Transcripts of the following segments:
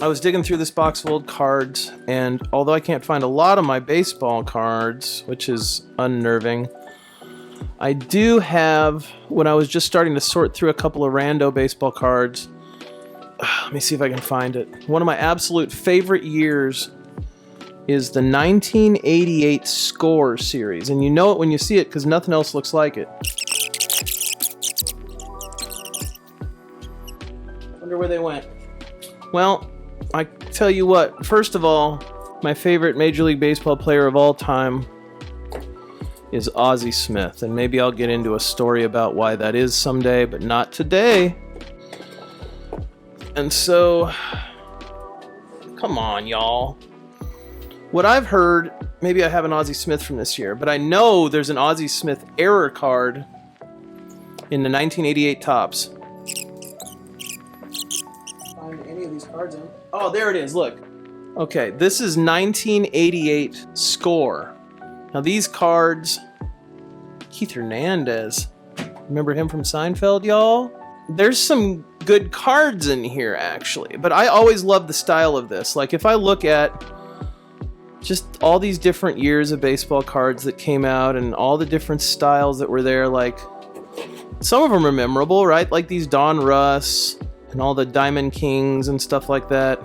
I was digging through this box of old cards, and although I can't find a lot of my baseball cards, which is unnerving, I do have, when I was just starting to sort through a couple of rando baseball cards, let me see if I can find it. One of my absolute favorite years is the 1988 Score series, and you know it when you see it because nothing else looks like it. Wonder where they went. Well, I tell you what, first of all, my favorite Major League Baseball player of all time is Ozzie Smith, and maybe I'll get into a story about why that is someday, but not today. And so, come on, y'all. What I've heard, maybe I have an Ozzie Smith from this year, but I know there's an Ozzie Smith error card in the 1988 Topps. Find any of these cards in? Oh, there it is, look. Okay, this is 1988 Score. Now these cards, Keith Hernandez, remember him from Seinfeld, y'all? There's some good cards in here, actually, but I always love the style of this. Like, if I look at just all these different years of baseball cards that came out and all the different styles that were there, like, some of them are memorable, right? Like these Don Russ and all the Diamond Kings and stuff like that.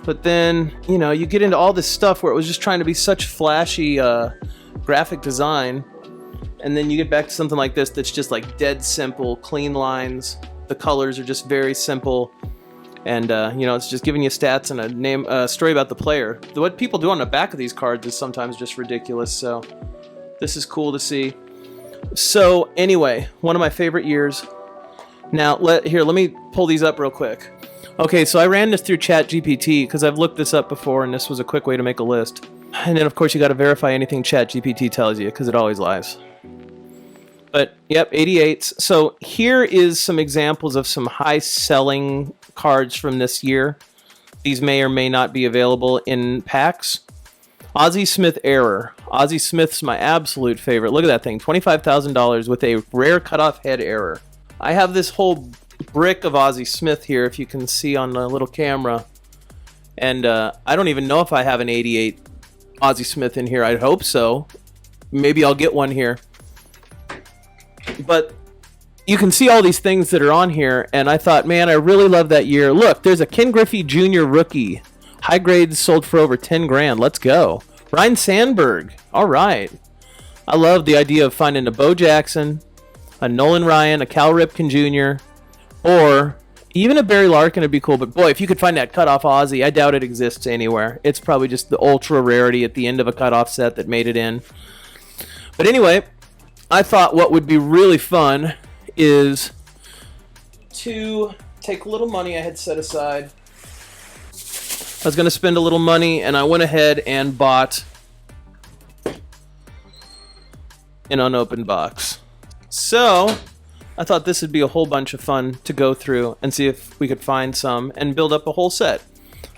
But then, you know, you get into all this stuff where it was just trying to be such flashy graphic design, and then you get back to something like this that's just like dead simple, clean lines. The colors are just very simple. And, you know, it's just giving you stats and a story about the player. What people do on the back of these cards is sometimes just ridiculous, so this is cool to see. So, anyway, one of my favorite years. Now, let me pull these up real quick. Okay, so I ran this through ChatGPT because I've looked this up before, and this was a quick way to make a list. And then, of course, you got to verify anything ChatGPT tells you because it always lies. But, yep, 88s. So here is some examples of some high-selling cards from this year. These may or may not be available in packs. Ozzie Smith Error. Ozzie Smith's my absolute favorite. Look at that thing, $25,000 with a rare cutoff head error. I have this whole brick of Ozzie Smith here, if you can see on the little camera. And I don't even know if I have an 88 Ozzie Smith in here. I'd hope so. Maybe I'll get one here. But you can see all these things that are on here, and I thought, man, I really love that year. Look, there's a Ken Griffey Jr. rookie. High grades sold for over 10 grand. Let's go. Ryan Sandberg. All right. I love the idea of finding a Bo Jackson, a Nolan Ryan, a Cal Ripken Jr., or even a Barry Larkin would be cool. But boy, if you could find that cutoff Ozzie, I doubt it exists anywhere. It's probably just the ultra rarity at the end of a cutoff set that made it in. But anyway, I thought what would be really fun is to take a little money I had set aside. I was going to spend a little money, and I went ahead and bought an unopened box. So I thought this would be a whole bunch of fun to go through and see if we could find some and build up a whole set.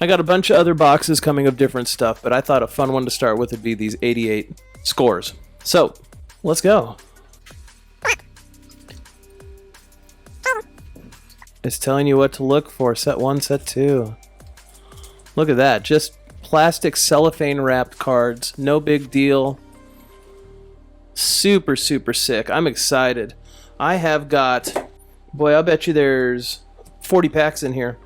I got a bunch of other boxes coming of different stuff, but I thought a fun one to start with would be these 88 Scores. So let's go. It's telling you what to look for. Set 1, set 2. Look at that. Just plastic cellophane wrapped cards. No big deal. Super, super sick. I'm excited. I have got, boy, I'll bet you there's 40 packs in here.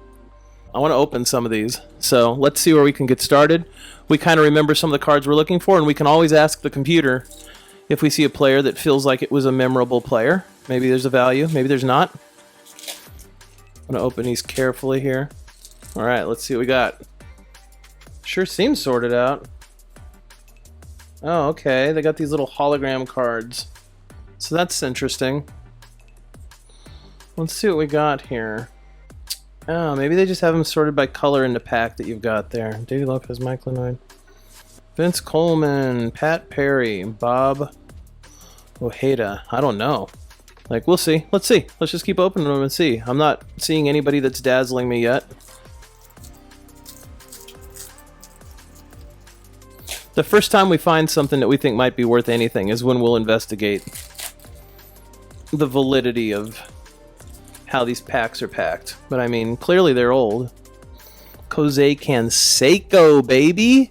I want to open some of these. So let's see where we can get started. We kind of remember some of the cards we're looking for, and we can always ask the computer if we see a player that feels like it was a memorable player. Maybe there's a value. Maybe there's not. I'm going to open these carefully here. All right, let's see what we got. Sure seems sorted out. Oh, okay. They got these little hologram cards. So that's interesting. Let's see what we got here. Oh, maybe they just have them sorted by color in the pack that you've got there. Davey Lopez, Mike Lenoid, Vince Coleman, Pat Perry, Bob Ojeda. I don't know. Like, we'll see. Let's see. Let's just keep opening them and see. I'm not seeing anybody that's dazzling me yet. The first time we find something that we think might be worth anything is when we'll investigate the validity of how these packs are packed. But I mean, clearly they're old. Jose Canseco, baby.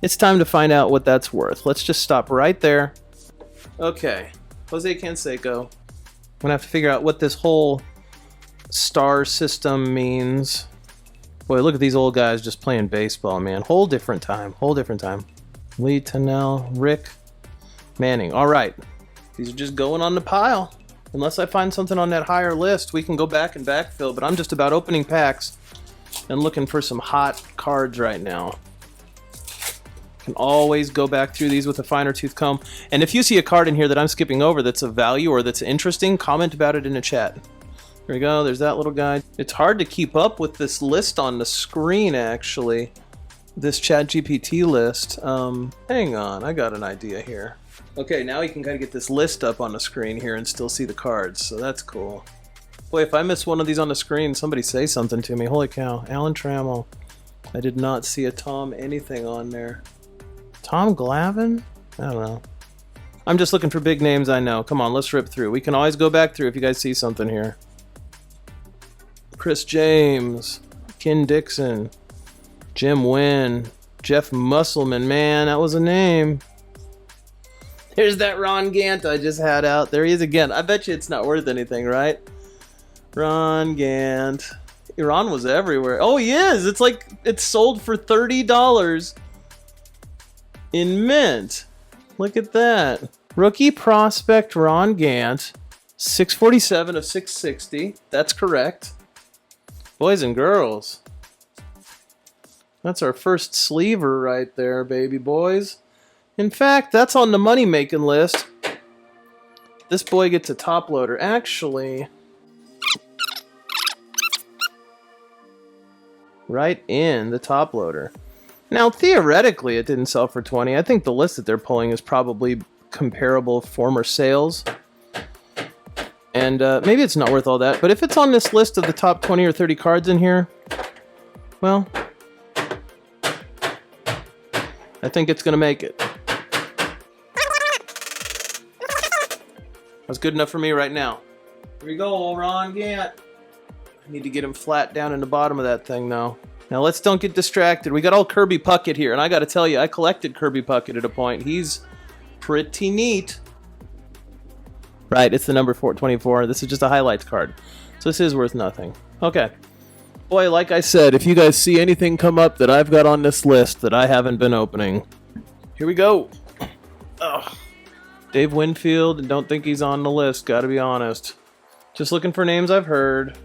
It's time to find out what that's worth. Let's just stop right there. Okay, Jose Canseco. I'm gonna have to figure out what this whole star system means. Boy, look at these old guys just playing baseball, man. Whole different time. Lee Tennell, Rick Manning. All right, these are just going on the pile. Unless I find something on that higher list, we can go back and backfill, but I'm just about opening packs and looking for some hot cards right now. Can always go back through these with a finer tooth comb. And if you see a card in here that I'm skipping over that's of value or that's interesting, comment about it in the chat. There we go, there's that little guy. It's hard to keep up with this list on the screen, actually. This ChatGPT list. Hang on, I got an idea here. Okay, now you can kind of get this list up on the screen here and still see the cards, so that's cool. Boy, if I miss one of these on the screen, somebody say something to me. Holy cow. Alan Trammell. I did not see a Tom anything on there. Tom Glavine? I don't know. I'm just looking for big names I know. Come on, let's rip through. We can always go back through if you guys see something here. Chris James. Ken Dixon. Jim Wynn. Jeff Musselman. Man, that was a name. Here's that Ron Gant I just had out. There he is again. I bet you it's not worth anything, right? Ron Gant. Ron was everywhere. Oh, he is. It's like it's sold for $30 in mint. Look at that. Rookie prospect Ron Gant. 647 of 660. That's correct. Boys and girls. That's our first sleever right there, baby boys. In fact, that's on the money-making list. This boy gets a top loader. Actually, right in the top loader. Now, theoretically, it didn't sell for 20. I think the list that they're pulling is probably comparable former sales. And maybe it's not worth all that. But if it's on this list of the top 20 or 30 cards in here, well, I think it's going to make it. That's good enough for me right now. Here we go, Ron Gant. I need to get him flat down in the bottom of that thing, though. Now, let's don't get distracted. We got all Kirby Puckett here, and I got to tell you, I collected Kirby Puckett at a point. He's pretty neat. Right, it's the number 424. This is just a highlights card. So this is worth nothing. Okay. Boy, like I said, if you guys see anything come up that I've got on this list that I haven't been opening, here we go. Ugh. Dave Winfield, and don't think he's on the list, gotta be honest. Just looking for names I've heard.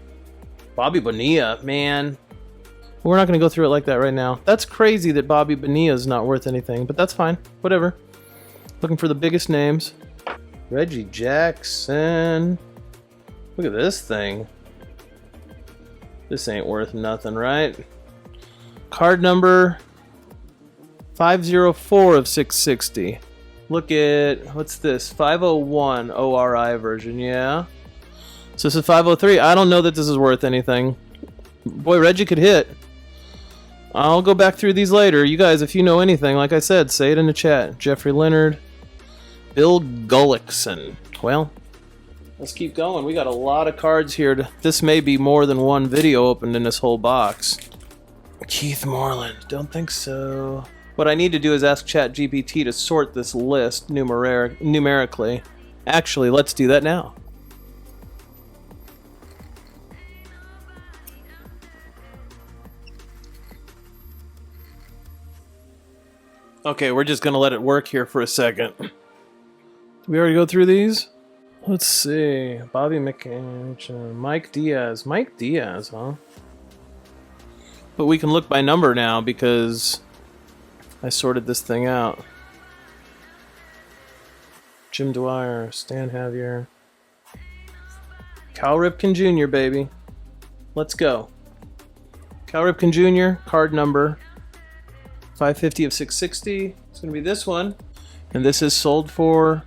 Bobby Bonilla, man. We're not gonna go through it like that right now. That's crazy that Bobby Bonilla is not worth anything, but that's fine. Whatever. Looking for the biggest names. Reggie Jackson. Look at this thing. This ain't worth nothing, right? Card number 504 of 660. Look at, what's this? 501 ORI version, yeah. So this is 503. I don't know that this is worth anything. Boy, Reggie could hit. I'll go back through these later. You guys, if you know anything, like I said, say it in the chat. Jeffrey Leonard. Bill Gullickson. Well, let's keep going. We got a lot of cards here. This may be more than one video opened in this whole box. Keith Moreland. Don't think so. What I need to do is ask ChatGPT to sort this list numerically. Actually, let's do that now. Okay, we're just going to let it work here for a second. Did we already go through these? Let's see. Bobby McCann, Mike Diaz. Mike Diaz, huh? But we can look by number now because I sorted this thing out. Jim Dwyer, Stan Javier. Cal Ripken Jr., baby. Let's go. Cal Ripken Jr., card number 550 of 660. It's going to be this one. And this is sold for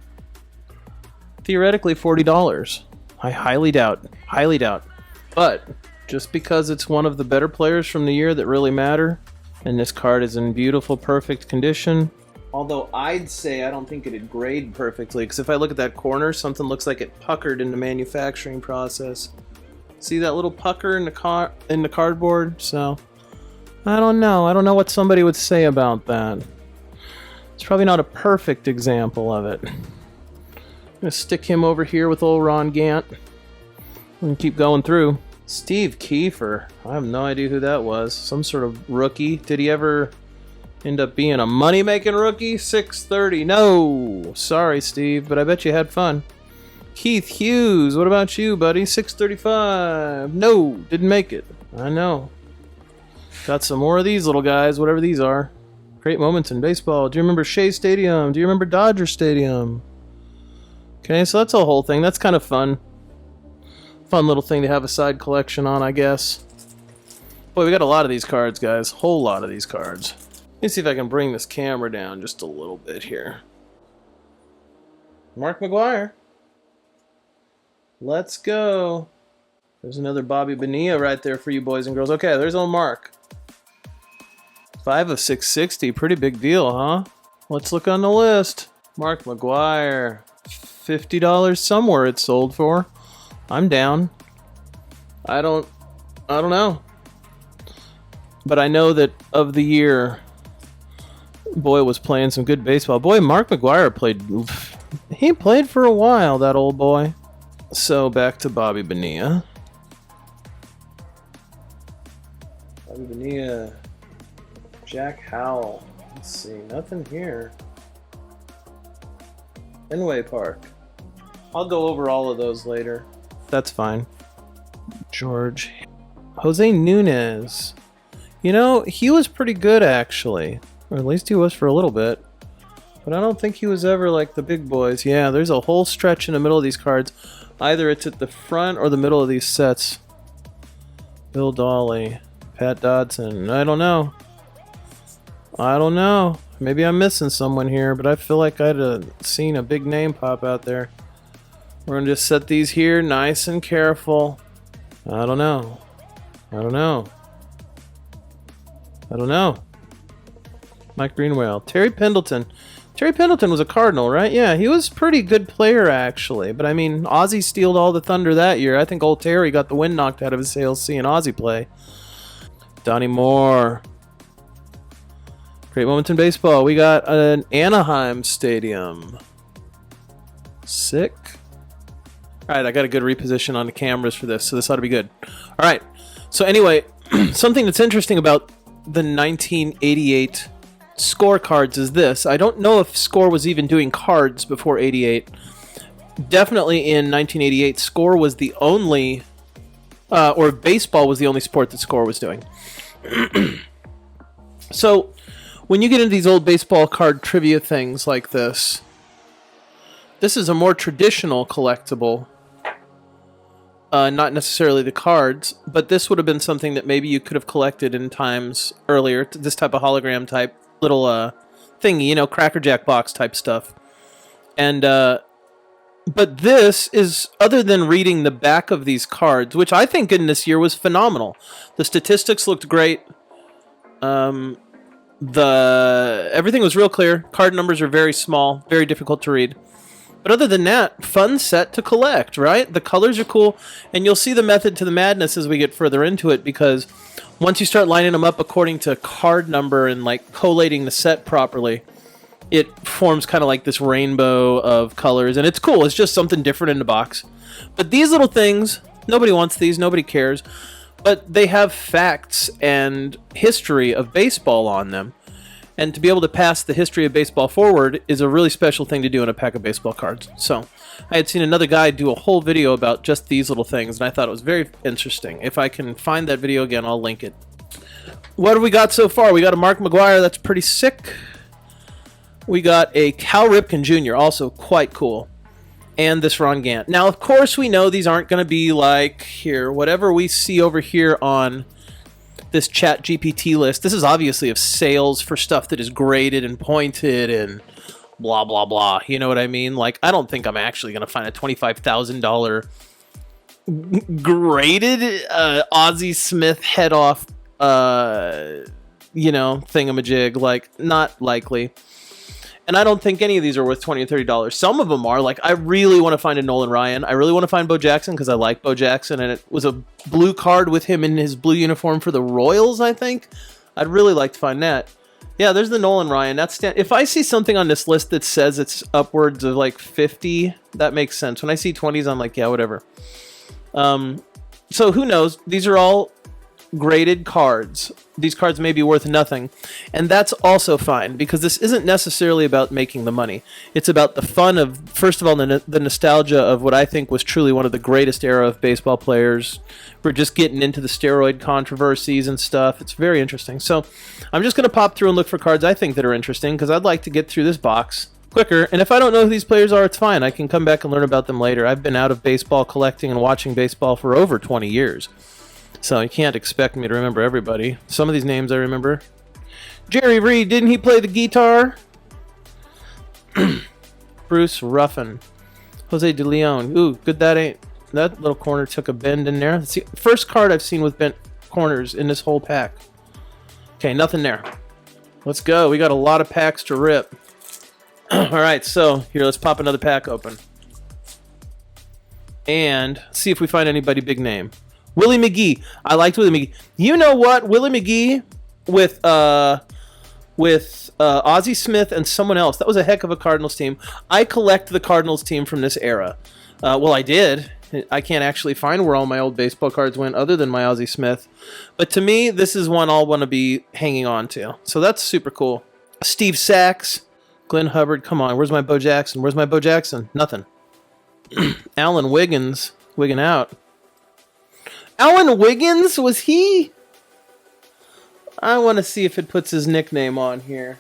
theoretically $40. I highly doubt. Highly doubt. But just because it's one of the better players from the year that really matter, and this card is in beautiful, perfect condition. Although I'd say I don't think it'd grade perfectly, because if I look at that corner, something looks like it puckered in the manufacturing process. See that little pucker in the cardboard? So I don't know. I don't know what somebody would say about that. It's probably not a perfect example of it. I'm gonna stick him over here with old Ron Gant and keep going through. Steve Kiefer. I have no idea who that was. Some sort of rookie. Did he ever end up being a money-making rookie? 630. No. Sorry, Steve, but I bet you had fun. Keith Hughes. What about you, buddy? 635. No. Didn't make it. I know. Got some more of these little guys, whatever these are. Great moments in baseball. Do you remember Shea Stadium? Do you remember Dodger Stadium? Okay, so that's a whole thing. That's kind of fun. Fun little thing to have a side collection on, I guess. Boy, we got a lot of these cards, guys. Whole lot of these cards. Let me see if I can bring this camera down just a little bit here. Mark McGwire. Let's go. There's another Bobby Bonilla right there for you boys and girls. Okay, there's old Mark. 5 of 660. Pretty big deal, huh? Let's look on the list. Mark McGwire. $50 somewhere it's sold for. I'm down. I don't know. But I know that of the year, boy was playing some good baseball. Boy, Mark McGwire played. He played for a while, that old boy. So back to Bobby Bonilla. Bobby Bonilla. Jack Howell. Let's see. Nothing here. Fenway Park. I'll go over all of those later. That's fine. George. Jose Nunez. You know, he was pretty good, actually. Or at least he was for a little bit. But I don't think he was ever like the big boys. Yeah, there's a whole stretch in the middle of these cards. Either it's at the front or the middle of these sets. Bill Dawley. Pat Dodson. I don't know. I don't know. Maybe I'm missing someone here, but I feel like I'd have seen a big name pop out there. We're going to just set these here nice and careful. I don't know. I don't know. I don't know. Mike Greenwell. Terry Pendleton. Terry Pendleton was a Cardinal, right? Yeah, he was a pretty good player, actually. But, I mean, Ozzie stealed all the thunder that year. I think old Terry got the wind knocked out of his sails seeing Ozzie play. Donnie Moore. Great moments in baseball. We got an Anaheim Stadium. Sick. All right, I got a good reposition on the cameras for this, so this ought to be good. All right. So anyway, something that's interesting about the 1988 Score cards is this. I don't know if Score was even doing cards before 88. Definitely in 1988, Score was the only, or baseball was the only sport that Score was doing. So when you get into these old baseball card trivia things like this is a more traditional collectible. Not necessarily the cards, but this would have been something that maybe you could have collected in times earlier. This type of hologram type little thingy, you know, Cracker Jack box type stuff. And but this is, other than reading the back of these cards, which I think in this year was phenomenal. The statistics looked great. Everything was real clear. Card numbers are very small, very difficult to read. But other than that, fun set to collect, right? The colors are cool, and you'll see the method to the madness as we get further into it, because once you start lining them up according to card number and like collating the set properly, it forms kind of like this rainbow of colors, and it's cool. It's just something different in the box. But these little things, nobody wants these, nobody cares, but they have facts and history of baseball on them. And to be able to pass the history of baseball forward is a really special thing to do in a pack of baseball cards. So I had seen another guy do a whole video about just these little things, and I thought it was very interesting. If I can find that video again, I'll link it. What have we got so far? We got a Mark McGwire. That's pretty sick. We got a Cal Ripken Jr., also quite cool. And this Ron Gant. Now, of course, we know these aren't going to be like here. Whatever we see over here on this Chat GPT list, this is obviously of sales for stuff that is graded and pointed and blah, blah, blah. You know what I mean? Like, I don't think I'm actually going to find a $25,000 graded Ozzie Smith head off, thingamajig. Like, not likely. And I don't think any of these are worth $20 or $30. Some of them are. Like, I really want to find a Nolan Ryan. I really want to find Bo Jackson because I like Bo Jackson. And it was a blue card with him in his blue uniform for the Royals, I think. I'd really like to find that. Yeah, there's the Nolan Ryan. If I see something on this list that says it's upwards of like 50, that makes sense. When I see 20s, I'm like, yeah, whatever. So who knows? These are all graded cards. These cards may be worth nothing, and that's also fine, because this isn't necessarily about making the money. It's about the fun of, first of all, the nostalgia of what I think was truly one of the greatest era of baseball players. We're just getting into the steroid controversies and stuff. It's very interesting. So I'm just going to pop through and look for cards I think that are interesting, because I'd like to get through this box quicker. And if I don't know who these players are, it's fine. I can come back and learn about them later. I've been out of baseball collecting and watching baseball for over 20 years. So you can't expect me to remember everybody. Some of these names I remember. Jerry Reed, didn't he play the guitar? Bruce Ruffin. Jose De Leon. Ooh, good that ain't. That little corner took a bend in there. That's the first card I've seen with bent corners in this whole pack. Okay, nothing there. Let's go. We got a lot of packs to rip. Alright, so here, let's pop another pack open. And see if we find anybody big name. Willie McGee. I liked Willie McGee. You know what? Willie McGee with Ozzie Smith and someone else. That was a heck of a Cardinals team. I collect the Cardinals team from this era. Well, I did. I can't actually find where all my old baseball cards went other than my Ozzie Smith. But to me, this is one I'll want to be hanging on to. So that's super cool. Steve Sachs. Glenn Hubbard. Come on. Where's my Bo Jackson? Where's my Bo Jackson? Nothing. Alan Wiggins. Wigging out. Alan Wiggins? Was he? I want to see if it puts his nickname on here.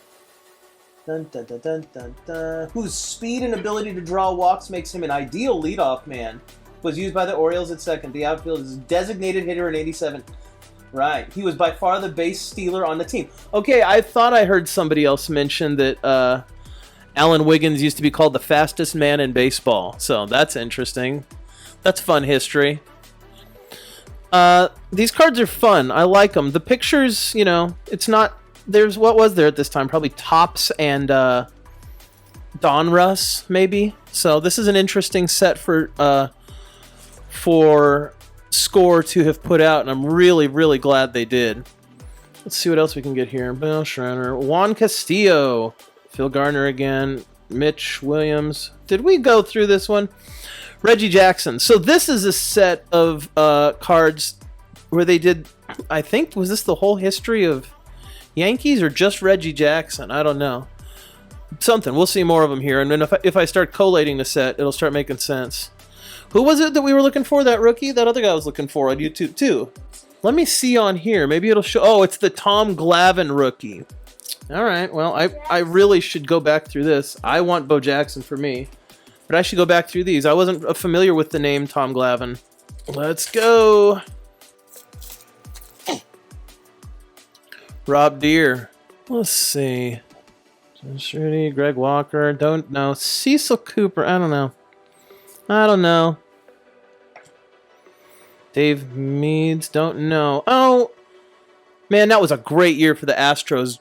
Dun, dun, dun, dun, dun, dun. Whose speed and ability to draw walks makes him an ideal leadoff man. Was used by the Orioles at second. The outfield is designated hitter in 87. Right. He was by far the base stealer on the team. Okay, I thought I heard somebody else mention that Alan Wiggins used to be called the fastest man in baseball. So that's interesting. That's fun history. These cards are fun. I like them. The pictures, you know, it's not... There's... What was there at this time? Probably Topps and Donruss, maybe. So this is an interesting set for Score to have put out, and I'm really, really glad they did. Let's see what else we can get here. Bill Schreiner. Juan Castillo. Phil Garner again. Mitch Williams. Did we go through this one? Reggie Jackson. So this is a set of cards where they did, I think, was this the whole history of Yankees or just Reggie Jackson? I don't know. Something. We'll see more of them here. And then if I start collating the set, it'll start making sense. Who was it that we were looking for? That rookie? That other guy was looking for on YouTube too. Let me see on here. Maybe it'll show. Oh, it's the Tom Glavine Rookie. All right. Well, I really should go back through this. I want Bo Jackson for me. But I should go back through these. I wasn't familiar with the name Tom Glavine. Let's go. Rob Deere. Let's see. Shruti, Greg Walker. Don't know. Cecil Cooper. I don't know. Dave Meads. Don't know. Oh, man, that was a great year for the Astros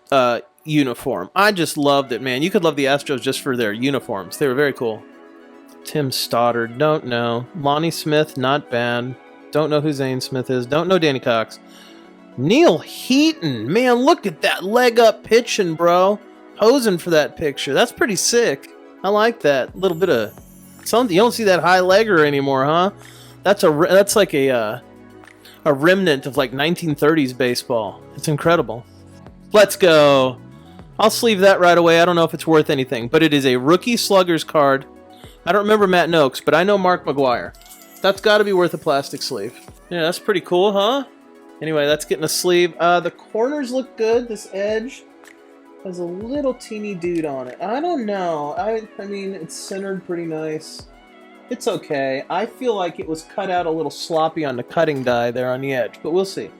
uniform. I just loved it, man. You could love the Astros just for their uniforms. They were very cool. Tim Stoddard, don't know. Lonnie Smith, not bad. Don't know who Zane Smith is. Don't know Danny Cox. Neil Heaton, man, look at that leg up pitching, bro. Posing for that picture. That's pretty sick. I like that. Little bit of something. You don't see that high legger anymore, huh? That's like a remnant of like 1930s baseball. It's incredible. Let's go. I'll sleeve that right away. I don't know if it's worth anything, but it is a rookie sluggers card. I don't remember Matt Noakes, but I know Mark McGwire. That's got to be worth a plastic sleeve. Yeah, that's pretty cool, huh? Anyway, that's getting a sleeve. The corners look good. This edge has a little teeny dude on it. I don't know. I mean, it's centered pretty nice. It's okay. I feel like it was cut out a little sloppy on the cutting die there on the edge, but we'll see.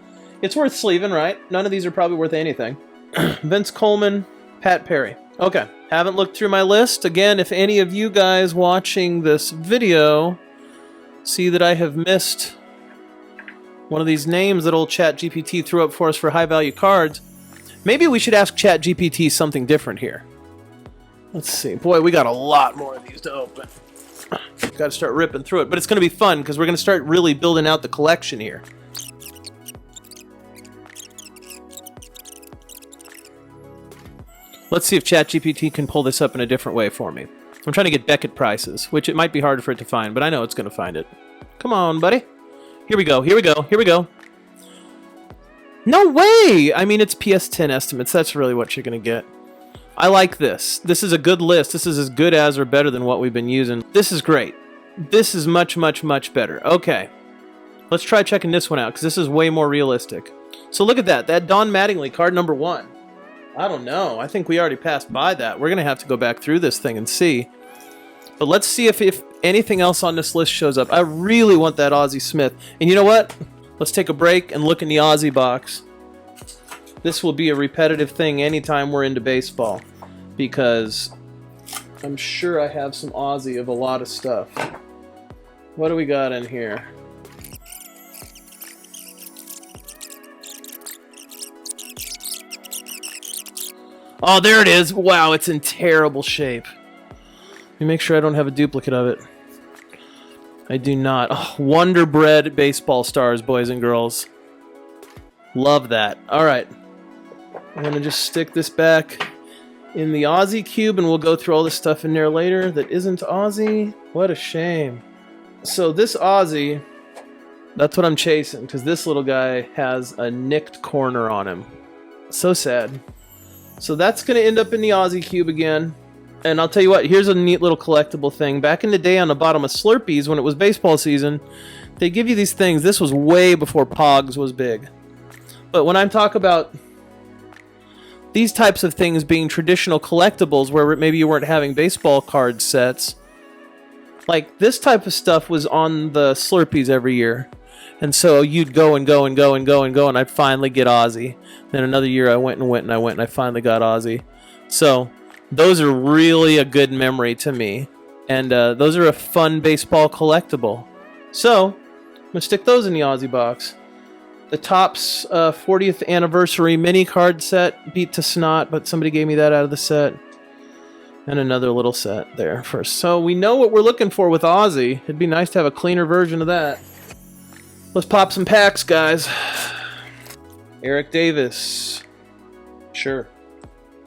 It's worth sleeving, right? None of these are probably worth anything. Vince Coleman, Pat Perry. Okay, haven't looked through my list. Again, if any of you guys watching this video see that I have missed one of these names that old ChatGPT threw up for us for high-value cards, maybe we should ask ChatGPT something different here. Let's see. Boy, we got a lot more of these to open. Got to start ripping through it. But it's going to be fun because we're going to start really building out the collection here. Let's see if ChatGPT can pull this up in a different way for me. I'm trying to get Beckett prices, which it might be hard for it to find, but I know it's going to find it. Come on, buddy. Here we go. Here we go. Here we go. No way! I mean, it's PS10 estimates. That's really what you're going to get. I like this. This is a good list. This is as good as or better than what we've been using. This is great. This is much, much, much better. Okay. Let's try checking this one out, because this is way more realistic. So look at that. That Don Mattingly, card number 1. I don't know. I think we already passed by that. We're going to have to go back through this thing and see. But let's see if anything else on this list shows up. I really want that Ozzie Smith. And you know what? Let's take a break and look in the Ozzie box. This will be a repetitive thing anytime we're into baseball, because I'm sure I have some Ozzie of a lot of stuff. What do we got in here? Oh, there it is. Wow, it's in terrible shape. Let me make sure I don't have a duplicate of it. I do not. Oh, Wonder Bread baseball stars, boys and girls. Love that. All right. I'm going to just stick this back in the Ozzie cube, and we'll go through all this stuff in there later that isn't Ozzie. What a shame. So this Ozzie, that's what I'm chasing, because this little guy has a nicked corner on him. So sad. So that's going to end up in the Ozzie cube again. And I'll tell you what, here's a neat little collectible thing. Back in the day on the bottom of Slurpees, when it was baseball season, they give you these things. This was way before Pogs was big. But when I'm talking about these types of things being traditional collectibles, where maybe you weren't having baseball card sets, like this type of stuff was on the Slurpees every year. And so you'd go and go and go and go and go, and I'd finally get Ozzie. Then another year I went and I finally got Ozzie. So those are really a good memory to me. And those are a fun baseball collectible. So I'm going to stick those in the Ozzie box. The Topps 40th anniversary mini card set, beat to snot, but somebody gave me that out of the set. And another little set there first. So we know what we're looking for with Ozzie. It'd be nice to have a cleaner version of that. Let's pop some packs, guys. Eric Davis. Sure.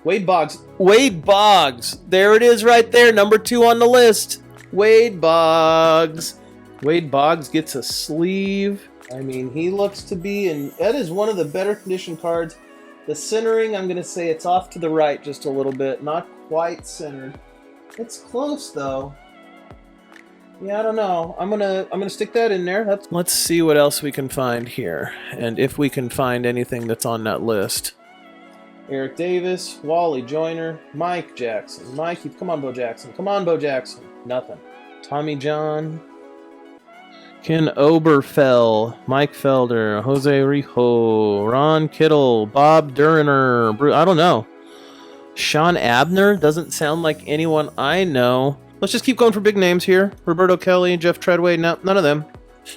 Wade Boggs. Wade Boggs. There it is right there. Number 2 on the list. Wade Boggs. Wade Boggs gets a sleeve. I mean, he looks to be, and that is one of the better condition cards. The centering, I'm going to say it's off to the right just a little bit. Not quite centered. It's close, though. Yeah, I don't know. I'm gonna stick that in there. Let's see what else we can find here, and if we can find anything that's on that list. Eric Davis, Wally Joyner, Mike Jackson. Mikey, come on, Bo Jackson. Come on, Bo Jackson. Nothing. Tommy John. Ken Oberfell, Mike Felder, Jose Rijo, Ron Kittle, Bob Durner. I don't know. Sean Abner doesn't sound like anyone I know. Let's just keep going for big names here. Roberto Kelly, Jeff Treadway, no, none of them.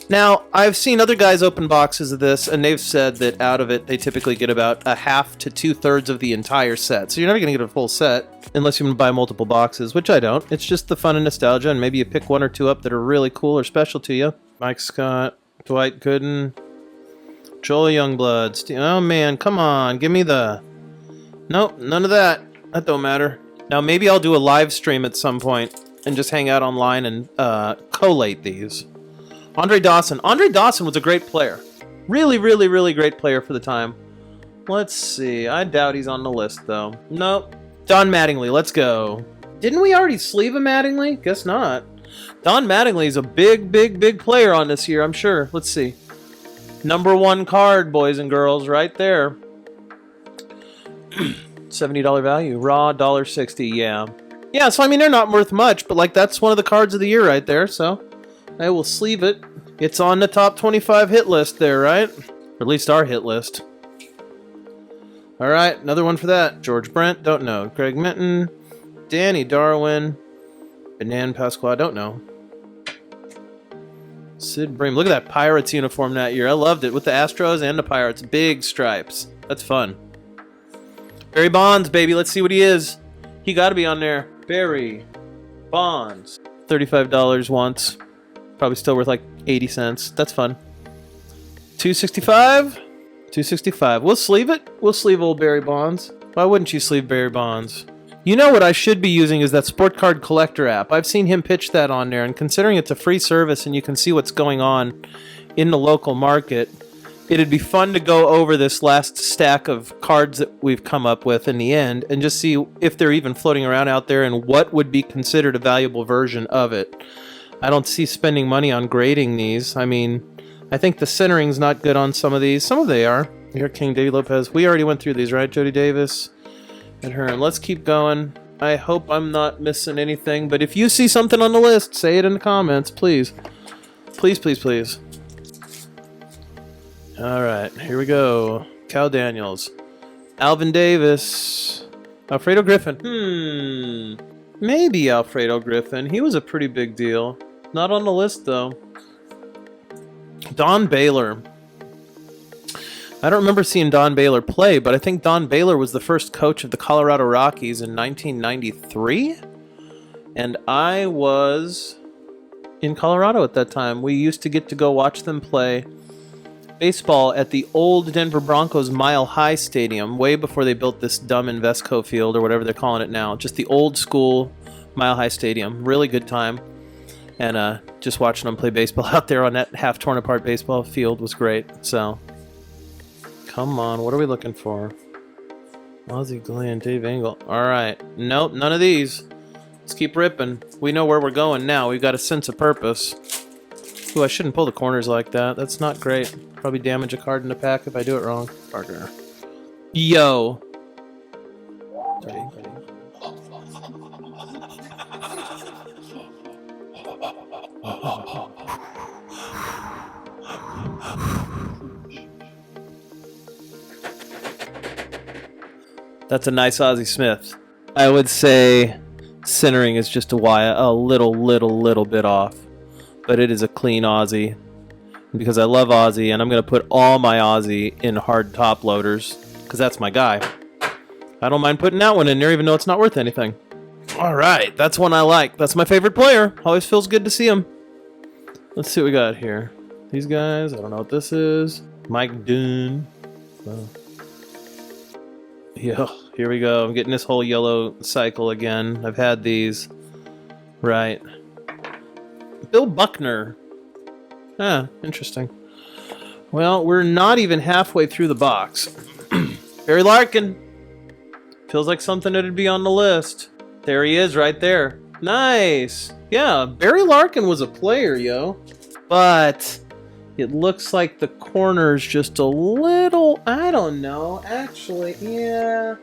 Now, I've seen other guys open boxes of this, and they've said that out of it, they typically get about a half to 2/3 of the entire set. So you're never going to get a full set, unless you buy multiple boxes, which I don't. It's just the fun and nostalgia, and maybe you pick 1 or 2 up that are really cool or special to you. Mike Scott, Dwight Gooden, Joel Youngblood. Oh, man, come on, give me the... Nope, none of that. That don't matter. Now, maybe I'll do a live stream at some point and just hang out online and collate these. Andre Dawson. Andre Dawson was a great player. Really, really, really great player for the time. Let's see. I doubt he's on the list, though. Nope. Don Mattingly. Let's go. Didn't we already sleeve a Mattingly? Guess not. Don Mattingly's a big, big, big player on this year, I'm sure. Let's see. Number 1 card, boys and girls, right there. $70 value. Raw, $1.60. Yeah. Yeah, so I mean, they're not worth much, but like that's one of the cards of the year right there, so I will sleeve it. It's on the top 25 hit list there, right? Or at least our hit list. All right, another one for that. George Brent, don't know. Greg Minton, Danny Darwin, Benan Pasqua, don't know. Sid Bream, look at that Pirates uniform that year. I loved it with the Astros and the Pirates. Big stripes. That's fun. Barry Bonds, baby. Let's see what he is. He got to be on there. Barry Bonds. $35 once. Probably still worth like 80 cents. That's fun. $265. $265. We'll sleeve it. We'll sleeve old Barry Bonds. Why wouldn't you sleeve Barry Bonds? You know what I should be using is that Sport Card Collector app. I've seen him pitch that on there, and considering it's a free service and you can see what's going on in the local market, it'd be fun to go over this last stack of cards that we've come up with in the end and just see if they're even floating around out there and what would be considered a valuable version of it. I don't see spending money on grading these. I mean, I think the centering's not good on some of these. Some of they are. Here, King Davey Lopez. We already went through these, right? Jody Davis and Hearn. Let's keep going. I hope I'm not missing anything, but if you see something on the list, say it in the comments, please. Please, please, please. All right, here we go. Cal Daniels. Alvin Davis. Alfredo Griffin. Maybe Alfredo Griffin. He was a pretty big deal. Not on the list, though. Don Baylor. I don't remember seeing Don Baylor play, but I think Don Baylor was the first coach of the Colorado Rockies in 1993. And I was in Colorado at that time. We used to get to go watch them play baseball at the old Denver Broncos Mile High Stadium, way before they built this dumb Invesco Field or whatever they're calling it now. Just the old school Mile High Stadium. Really good time. And just watching them play baseball out there on that half torn apart baseball field was great. So, come on, what are we looking for? Ozzie Glenn, Dave Engel. All right, nope, none of these. Let's keep ripping. We know where we're going now. We've got a sense of purpose. Ooh, I shouldn't pull the corners like that. That's not great. Probably damage a card in the pack if I do it wrong. Parker. Yo. Ready? That's a nice Ozzie Smith. I would say centering is just a little bit off. But it is a clean Ozzie. Because I love Ozzie, and I'm going to put all my Ozzie in hard top loaders. Because that's my guy. I don't mind putting that one in there, even though it's not worth anything. Alright, that's one I like. That's my favorite player. Always feels good to see him. Let's see what we got here. These guys, I don't know what this is. Mike Dunn. Oh. Yeah, here we go. I'm getting this whole yellow cycle again. I've had these. Right. Bill Buckner. Ah, interesting. Well, we're not even halfway through the box. Barry Larkin. Feels like something that'd be on the list. There he is right there. Nice. Yeah, Barry Larkin was a player, yo. But it looks like the corner's just a little, I don't know. Actually, yeah.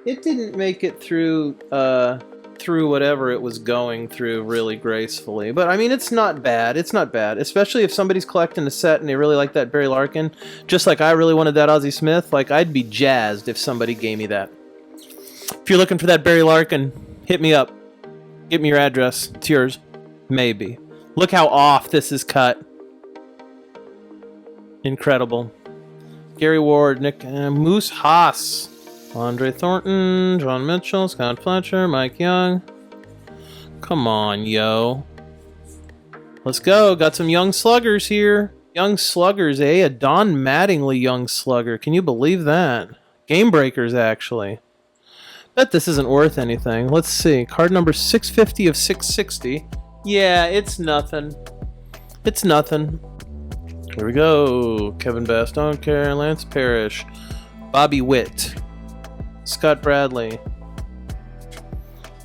It didn't make it through whatever it was going through really gracefully. But I mean, it's not bad. It's not bad. Especially if somebody's collecting a set and they really like that Barry Larkin. Just like I really wanted that Ozzie Smith. Like, I'd be jazzed if somebody gave me that. If you're looking for that Barry Larkin, hit me up. Give me your address. It's yours. Maybe. Look how off this is cut. Incredible. Gary Ward, Nick Moose Haas, Andre Thornton, John Mitchell, Scott Fletcher, Mike Young. Come on, yo. Let's go. Got some young sluggers here. Young sluggers, eh? A Don Mattingly young slugger. Can you believe that? Game breakers, actually. Bet this isn't worth anything. Let's see. Card number 650 of 660. Yeah, it's nothing. It's nothing. Here we go. Kevin Bass, don't care. Lance Parrish. Bobby Witt. Scott Bradley.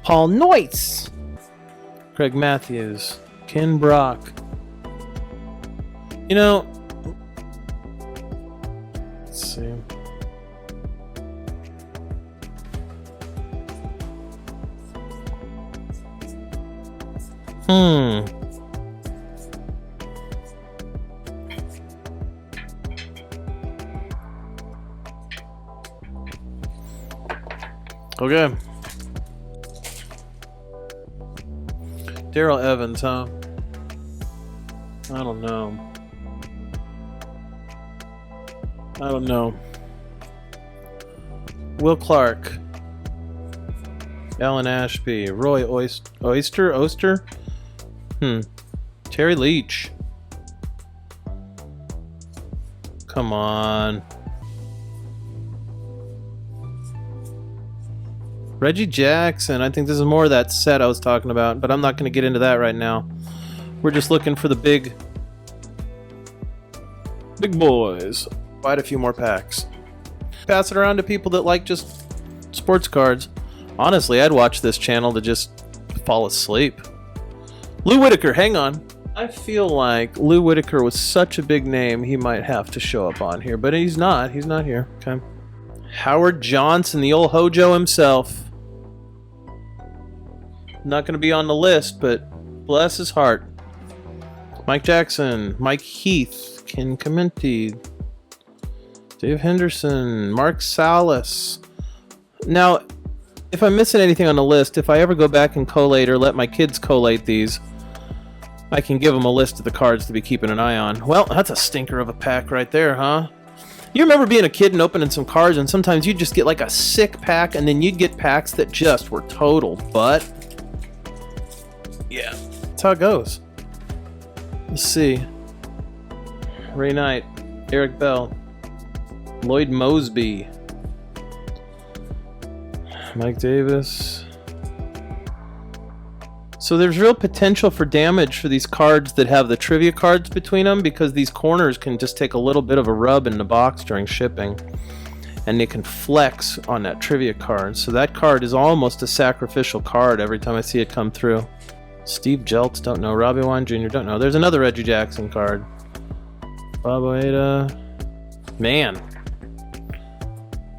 Paul Noyce. Craig Matthews. Ken Brock. You know, let's see. Okay. Darrell Evans, huh? I don't know. I don't know. Will Clark. Alan Ashby. Roy Oster? Terry Leach. Come on. Reggie Jackson. I think this is more of that set I was talking about, but I'm not going to get into that right now. We're just looking for the big boys. Quite a few more packs. Pass it around to people that like just sports cards. Honestly, I'd watch this channel to just fall asleep. Lou Whitaker, hang on. I feel like Lou Whitaker was such a big name, he might have to show up on here, but he's not. He's not here. Okay. Howard Johnson, the old Hojo himself. Not going to be on the list, but bless his heart. Mike Jackson, Mike Heath, Ken Comenti, Dave Henderson, Mark Salas. Now, if I'm missing anything on the list, if I ever go back and collate or let my kids collate these, I can give them a list of the cards to be keeping an eye on. Well, that's a stinker of a pack right there, huh? You remember being a kid and opening some cards, and sometimes you'd just get like a sick pack, and then you'd get packs that just were total butt. Yeah, that's how it goes. Let's see. Ray Knight, Eric Bell, Lloyd Mosby, Mike Davis. So there's real potential for damage for these cards that have the trivia cards between them, because these corners can just take a little bit of a rub in the box during shipping, and they can flex on that trivia card. So that card is almost a sacrificial card every time I see it come through. Steve Jeltz, don't know. Robbie Wine Jr., don't know. There's another Reggie Jackson card. Bob Oeda. Man.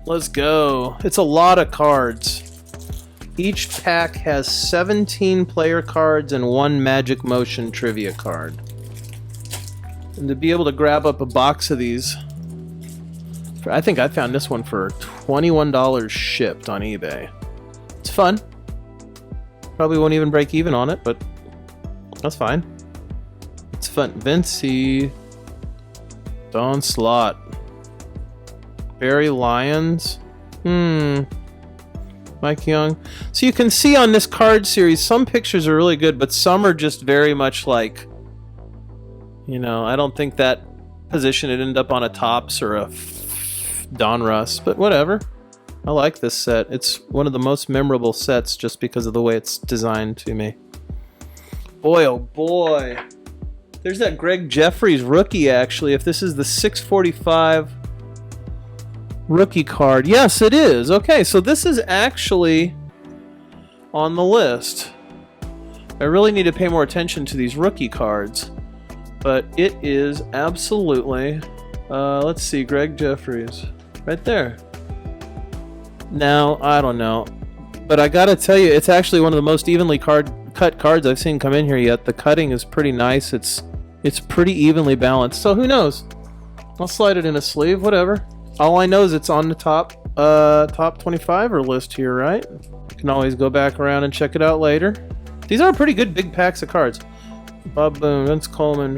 Let's go. It's a lot of cards. Each pack has 17 player cards and 1 Magic Motion trivia card. And to be able to grab up a box of these, I think I found this one for $21 shipped on eBay. It's fun. Probably won't even break even on it, but that's fine. It's fun. Vincey, Don Slott, Barry Lyons, Mike Young. So you can see on this card series, some pictures are really good, but some are just very much like, you know, I don't think that position would end up on a Topps or a Donruss, but whatever. I like this set. It's one of the most memorable sets just because of the way it's designed to me. Boy, oh boy. There's that Greg Jeffries rookie, actually. If this is the 645 rookie card. Yes, it is. Okay, so this is actually on the list. I really need to pay more attention to these rookie cards. But it is absolutely... let's see, Greg Jeffries. Right there. Now, I don't know, but I gotta tell you, it's actually one of the most evenly cut cards I've seen come in here yet. The cutting is pretty nice. It's pretty evenly balanced. So who knows? I'll slide it in a sleeve, whatever. All I know is it's on the top 25er list here, right? You can always go back around and check it out later. These are pretty good big packs of cards. Bob Boone, Vince Coleman.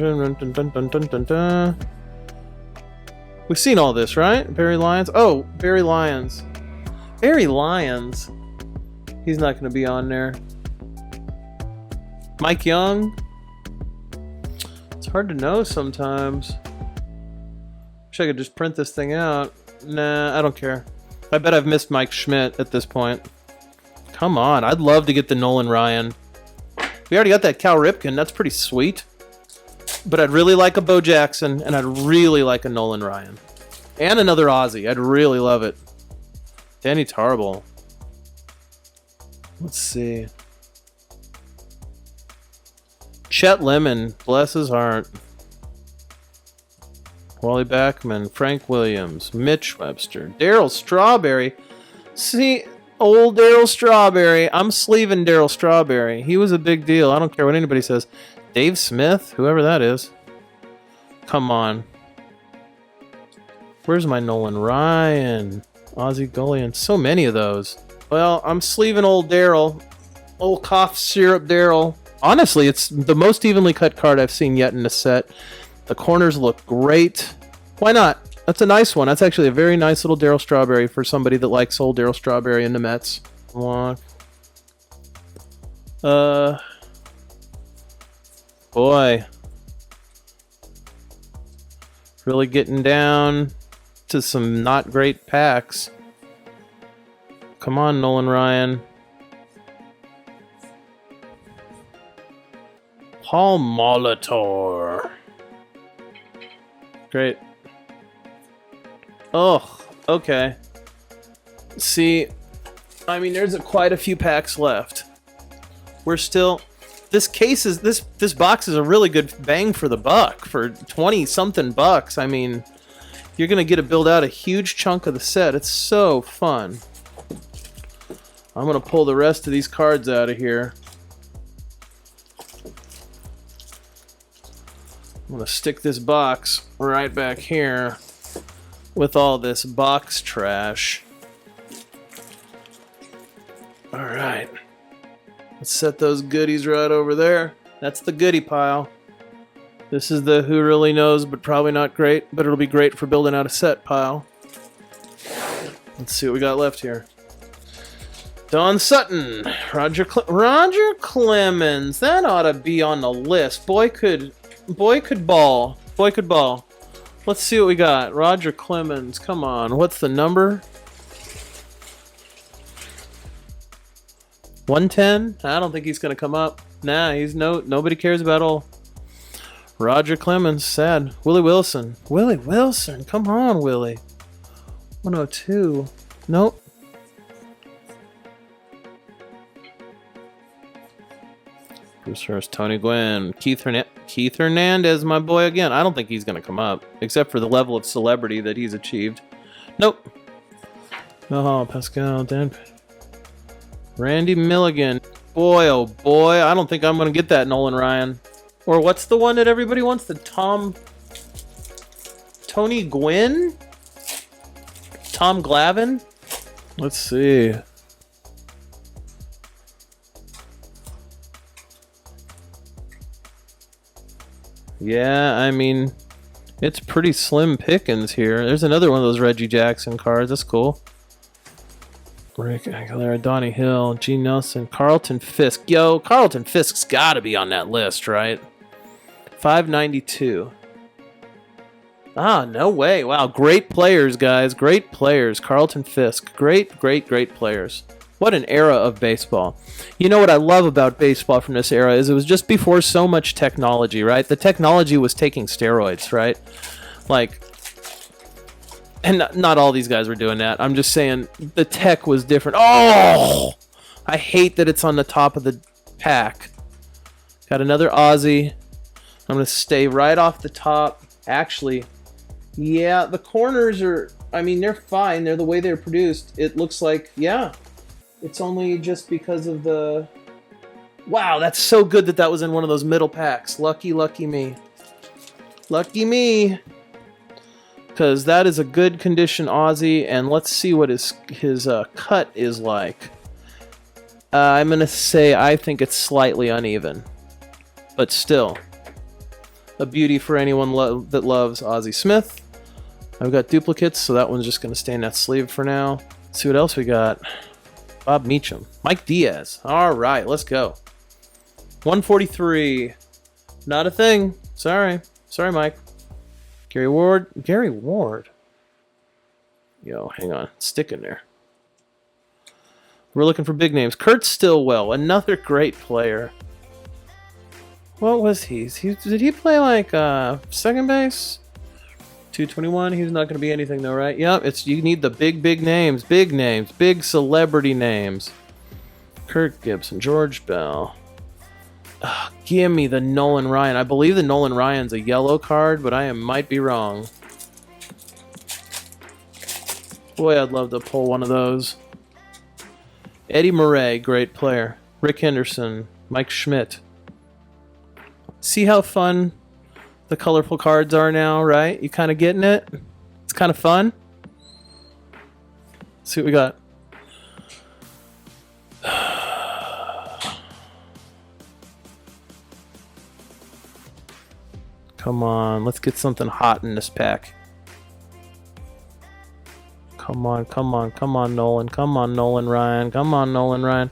We've seen all this, right? Barry Lyons. Oh, Barry Lyons. Barry Lyons. He's not going to be on there. Mike Young. It's hard to know sometimes. Wish I could just print this thing out. Nah, I don't care. I bet I've missed Mike Schmidt at this point. Come on, I'd love to get the Nolan Ryan. We already got that Cal Ripken. That's pretty sweet. But I'd really like a Bo Jackson, and I'd really like a Nolan Ryan. And another Ozzie. I'd really love it. Danny Tarble. Let's see. Chet Lemon, bless his heart. Wally Backman, Frank Williams, Mitch Webster, Darryl Strawberry. See, old Darryl Strawberry. I'm sleeving Darryl Strawberry. He was a big deal. I don't care what anybody says. Dave Smith, whoever that is. Come on. Where's my Nolan Ryan? Ozzie Gullion. So many of those. Well, I'm sleeving old Darryl. Old cough syrup Darryl. Honestly, it's the most evenly cut card I've seen yet in the set. The corners look great. Why not? That's a nice one. That's actually a very nice little Darryl Strawberry for somebody that likes old Darryl Strawberry in the Mets. Boy. Really getting down to some not great packs. Come on, Nolan Ryan. Paul Molitor. Great. Oh, okay. See, I mean, there's quite a few packs left. We're still... This case is... This box is a really good bang for the buck. For 20-something bucks. I mean, you're going to get to build out a huge chunk of the set. It's so fun. I'm going to pull the rest of these cards out of here. I'm going to stick this box right back here with all this box trash. All right. Let's set those goodies right over there. That's the goodie pile. This is the who really knows, but probably not great, but it'll be great for building out a set pile. Let's see what we got left here. Don Sutton, Roger Clemens. That ought to be on the list. Boy could ball. Boy could ball. Let's see what we got. Roger Clemens. Come on. What's the number? 110? I don't think he's going to come up. Nah, nobody cares about all. Roger Clemens. Sad. Willie Wilson. Willie Wilson. Come on, Willie. 102. Nope. Bruce Hurst, Tony Gwynn, Keith Hernandez, my boy again. I don't think he's going to come up, except for the level of celebrity that he's achieved. Nope. Oh, Pascal, Dan, Randy Milligan. Boy, oh boy, I don't think I'm going to get that Nolan Ryan. Or what's the one that everybody wants? The Tony Gwynn? Tom Glavine? Let's see. Yeah, I mean, it's pretty slim pickings here. There's another one of those Reggie Jackson cards. That's cool. Rick Aguilera, Donnie Hill, Gene Nelson, Carlton Fisk. Yo, Carlton Fisk's got to be on that list, right? 592. Ah, no way. Wow, great players, guys. Great players. Carlton Fisk. Great players. What an era of baseball. You know what I love about baseball from this era is it was just before so much technology, right? The technology was taking steroids, right? Like, and not all these guys were doing that. I'm just saying the tech was different. Oh! I hate that it's on the top of the pack. Got another Ozzie. I'm going to stay right off the top. Actually, yeah, the corners are, I mean, they're fine. They're the way they're produced. It looks like, yeah. It's only just because of the... Wow, that's so good that that was in one of those middle packs. Lucky me. Lucky me. Because that is a good condition Ozzie, and let's see what his cut is like. I'm going to say I think it's slightly uneven. But still, a beauty for anyone that loves Ozzie Smith. I've got duplicates, so that one's just going to stay in that sleeve for now. Let's see what else we got. Bob Meacham. Mike Diaz. All right, let's go. 143. Not a thing. Sorry, Mike. Gary Ward. Yo, hang on. Stick in there. We're looking for big names. Kurt Stillwell. Another great player. What was he? Did he play like second base? 221. He's not going to be anything though, right? Yep. You need the big names, big celebrity names. Kirk Gibson, George Bell. Give me the Nolan Ryan. I believe the Nolan Ryan's a yellow card, but I might be wrong. Boy, I'd love to pull one of those. Eddie Murray, great player. Rick Henderson, Mike Schmidt. See how fun the colorful cards are now, right? You kind of getting it? It's kind of fun. Let's see what we got. Come on, let's get something hot in this pack. Come on, Nolan. Come on, Nolan Ryan.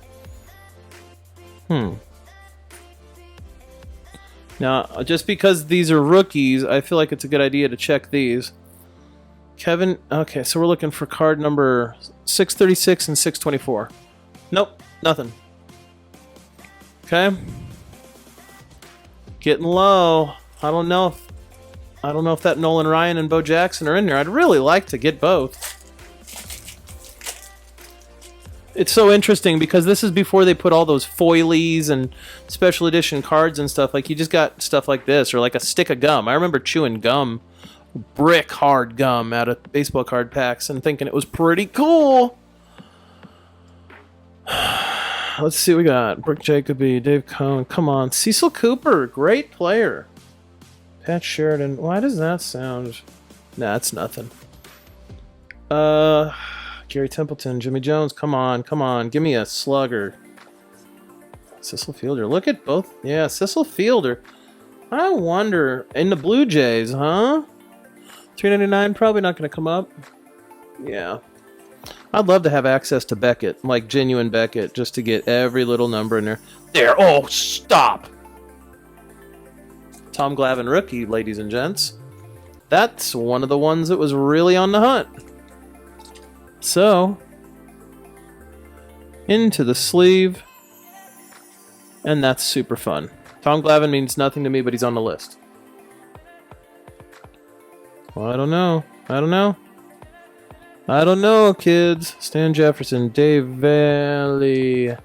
Now, just because these are rookies, I feel like it's a good idea to check these. Kevin. Okay, so we're looking for card number 636 and 624. Nope, nothing. Okay. Getting low. I don't know if that Nolan Ryan and Bo Jackson are in there. I'd really like to get both. It's so interesting because this is before they put all those foilies and special edition cards and stuff. Like, you just got stuff like this, or like a stick of gum. I remember chewing gum, brick hard gum, out of baseball card packs and thinking it was pretty cool. Let's see what we got. Brooke Jacoby, Dave Cohn. Come on. Cecil Cooper, great player. Pat Sheridan. Why does that sound... Nah, it's nothing. Gary Templeton, Jimmy Jones. Come on, come on. Give me a slugger. Cecil Fielder. Look at both. Yeah, Cecil Fielder. I wonder... In the Blue Jays, huh? $3.99, probably not going to come up. Yeah. I'd love to have access to Beckett, like genuine Beckett, just to get every little number in there. There! Oh, stop! Tom Glavine Rookie, ladies and gents. That's one of the ones that was really on the hunt. So, into the sleeve. And that's super fun. Tom Glavine means nothing to me, but he's on the list. Well, I don't know. I don't know, kids. Stan Jefferson, Dave Valley,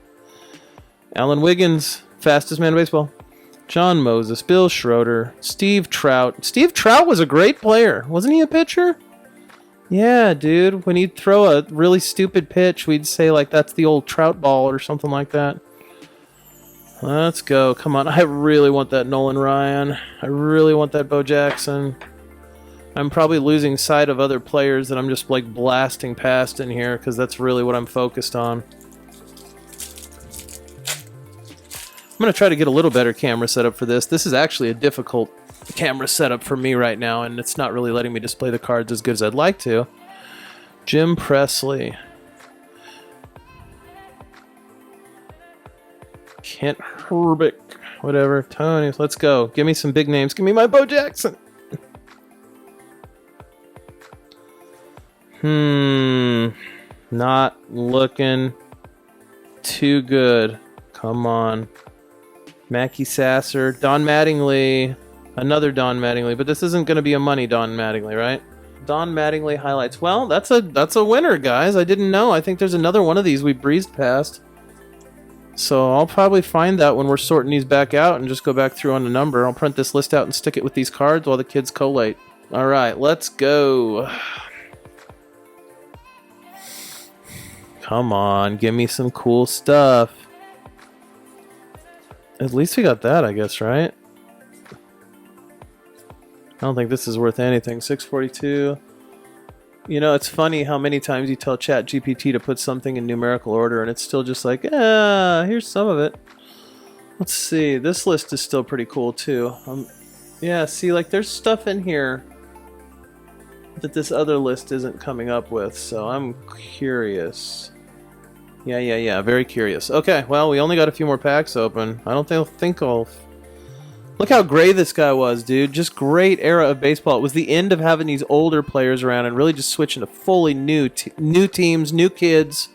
Alan Wiggins, fastest man in baseball. John Moses, Bill Schroeder, Steve Trout. Steve Trout was a great player. Wasn't he a pitcher? Yeah, dude. When he'd throw a really stupid pitch, we'd say, like, that's the old Trout ball or something like that. Let's go. Come on. I really want that Nolan Ryan. I really want that Bo Jackson. I'm probably losing sight of other players that I'm just, like, blasting past in here because that's really what I'm focused on. I'm going to try to get a little better camera setup for this. This is actually a difficult camera setup for me right now, and it's not really letting me display the cards as good as I'd like to. Jim Presley. Kent Herbeck. Whatever. Tony, let's go. Give me some big names. Give me my Bo Jackson. Not looking too good. Come on. Mackie Sasser. Don Mattingly. Another Don Mattingly. But this isn't going to be a money Don Mattingly, right? Don Mattingly highlights. Well, that's a winner, guys. I didn't know. I think there's another one of these we breezed past. So I'll probably find that when we're sorting these back out and just go back through on the number. I'll print this list out and stick it with these cards while the kids collate. All right, let's go. Come on, give me some cool stuff. At least we got that, I guess, right? I don't think this is worth anything. 642. You know, it's funny how many times you tell ChatGPT to put something in numerical order and it's still just like, here's some of it. Let's see. This list is still pretty cool, too. Yeah, see, like, there's stuff in here that this other list isn't coming up with, so I'm curious. Yeah, very curious. Okay, well, we only got a few more packs open. I don't think I'll... Look how great this guy was, dude. Just great era of baseball. It was the end of having these older players around and really just switching to fully new teams, new kids.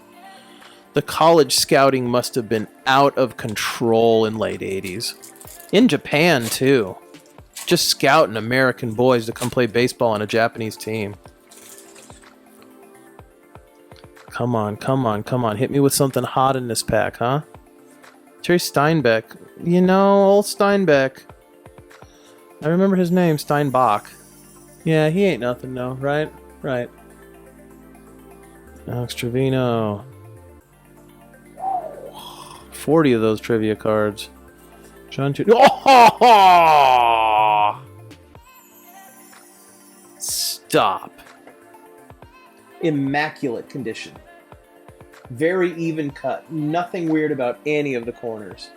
The college scouting must have been out of control in late 80s. In Japan, too. Just scouting American boys to come play baseball on a Japanese team. Come on. Hit me with something hot in this pack, huh? Terry Steinbeck. You know, old Steinbeck. I remember his name, Steinbach. Yeah, he ain't nothing, though, right? Right. Alex Trevino. 40 of those trivia cards. John Oh! Stop. Immaculate condition. Very even cut. Nothing weird about any of the corners.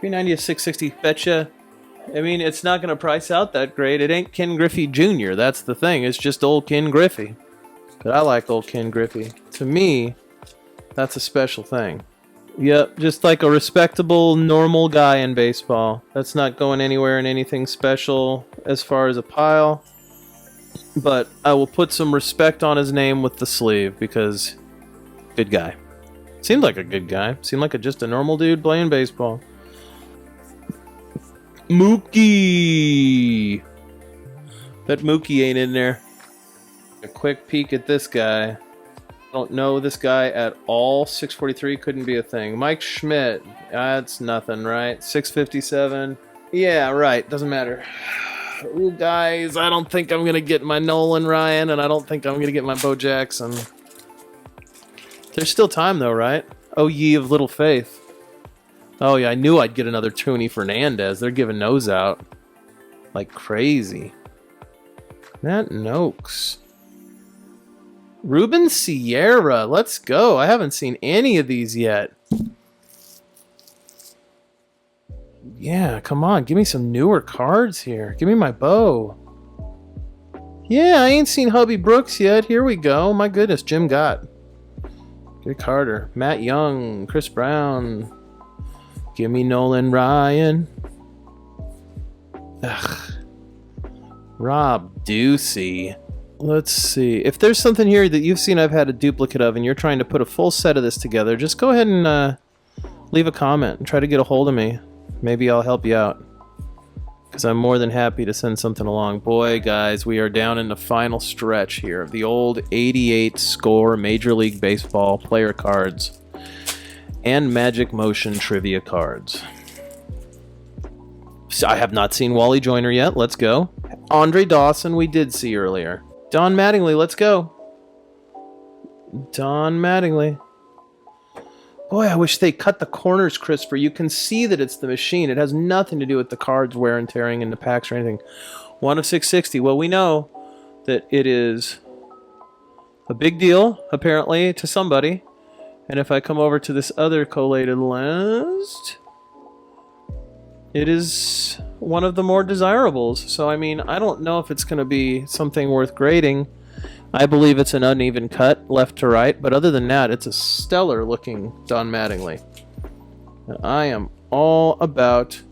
390 to 660. Betcha. I mean, it's not going to price out that great. It ain't Ken Griffey Jr. That's the thing. It's just old Ken Griffey. But I like old Ken Griffey. To me, that's a special thing. Yep, just like a respectable, normal guy in baseball. That's not going anywhere in anything special as far as a pile. but I will put some respect on his name with the sleeve because good guy. Seemed like a good guy. Seemed like just a normal dude playing baseball. Mookie! Bet Mookie ain't in there. A quick peek at this guy. Don't know this guy at all. 643 couldn't be a thing. Mike Schmidt. That's nothing, right? 657. Yeah, right. Doesn't matter. Ooh, guys, I don't think I'm going to get my Nolan Ryan, and I don't think I'm going to get my Bo Jackson. There's still time, though, right? Oh, ye of little faith. Oh, yeah, I knew I'd get another Tony Fernandez. They're giving those out like crazy. Matt Noakes. Ruben Sierra. Let's go. I haven't seen any of these yet. Yeah, come on. Give me some newer cards here. Give me my Bo. Yeah, I ain't seen Hubby Brooks yet. Here we go. My goodness, Jim Gott. Good Carter. Matt Young. Chris Brown. Give me Nolan Ryan. Ugh. Rob Ducey. Let's see. If there's something here that you've seen I've had a duplicate of and you're trying to put a full set of this together, just go ahead and leave a comment and try to get a hold of me. Maybe I'll help you out. Because I'm more than happy to send something along. Boy, guys, we are down in the final stretch here of the old 88 score Major League Baseball player cards and Magic Motion trivia cards. So I have not seen Wally Joyner yet. Let's go. Andre Dawson we did see earlier. Don Mattingly, let's go. Don Mattingly. Boy, I wish they cut the corners crisper. You can see that it's the machine. It has nothing to do with the cards wear and tearing in the packs or anything. 1 of 660. Well, we know that it is a big deal, apparently, to somebody. And if I come over to this other collated list, it is one of the more desirables. So, I mean, I don't know if it's going to be something worth grading. I believe it's an uneven cut, left to right. But other than that, it's a stellar-looking Don Mattingly. And I am all about...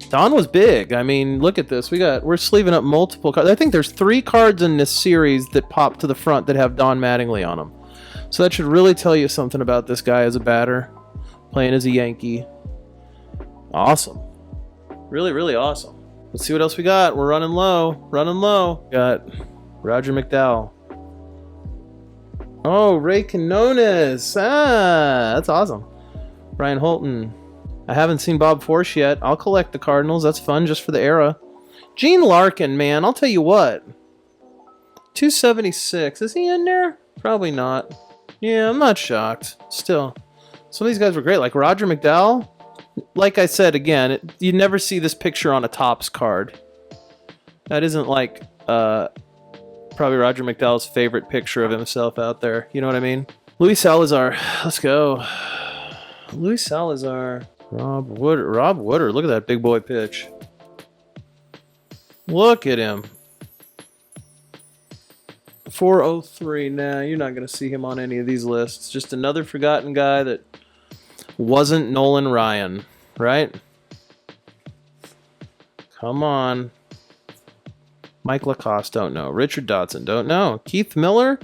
Don was big. I mean, look at this. We're sleeving up multiple cards. I think there's 3 cards in this series that pop to the front that have Don Mattingly on them. So that should really tell you something about this guy as a batter, playing as a Yankee. Awesome. Really, really awesome. Let's see what else we got. We're running low. Running low. Got Roger McDowell. Oh, Ray Quinones. That's awesome. Brian Holton. I haven't seen Bob Force yet. I'll collect the Cardinals. That's fun just for the era. Gene Larkin, man. I'll tell you what. 276. Is he in there? Probably not. Yeah, I'm not shocked. Still. Some of these guys were great. Like Roger McDowell. Like I said, again, you never see this picture on a Topps card. That isn't like probably Roger McDowell's favorite picture of himself out there. You know what I mean? Luis Salazar. Let's go. Luis Salazar. Rob Woodard. Look at that big boy pitch. Look at him. 403. Nah, you're not going to see him on any of these lists. Just another forgotten guy that wasn't Nolan Ryan, right? Come on. Mike Lacoste, don't know. Richard Dodson, don't know. Keith Miller,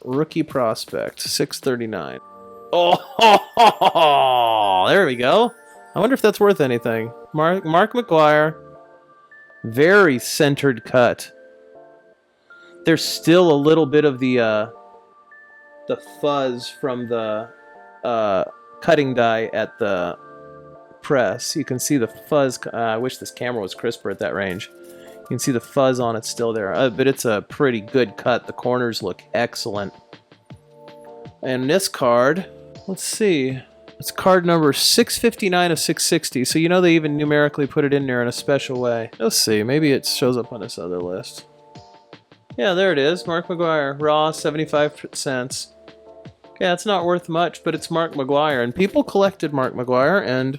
rookie prospect, 639. Oh, there we go. I wonder if that's worth anything. Mark McGwire, very centered cut. There's still a little bit of the fuzz from the cutting die at the press. You can see the fuzz. I wish this camera was crisper at that range. You can see the fuzz on it still there. But it's a pretty good cut. The corners look excellent. And this card, let's see. It's card number 659 of 660. So you know they even numerically put it in there in a special way. Let's see. Maybe it shows up on this other list. Yeah, there it is. Mark McGwire. Raw, 75 cents. Yeah, it's not worth much, but it's Mark McGwire. And people collected Mark McGwire and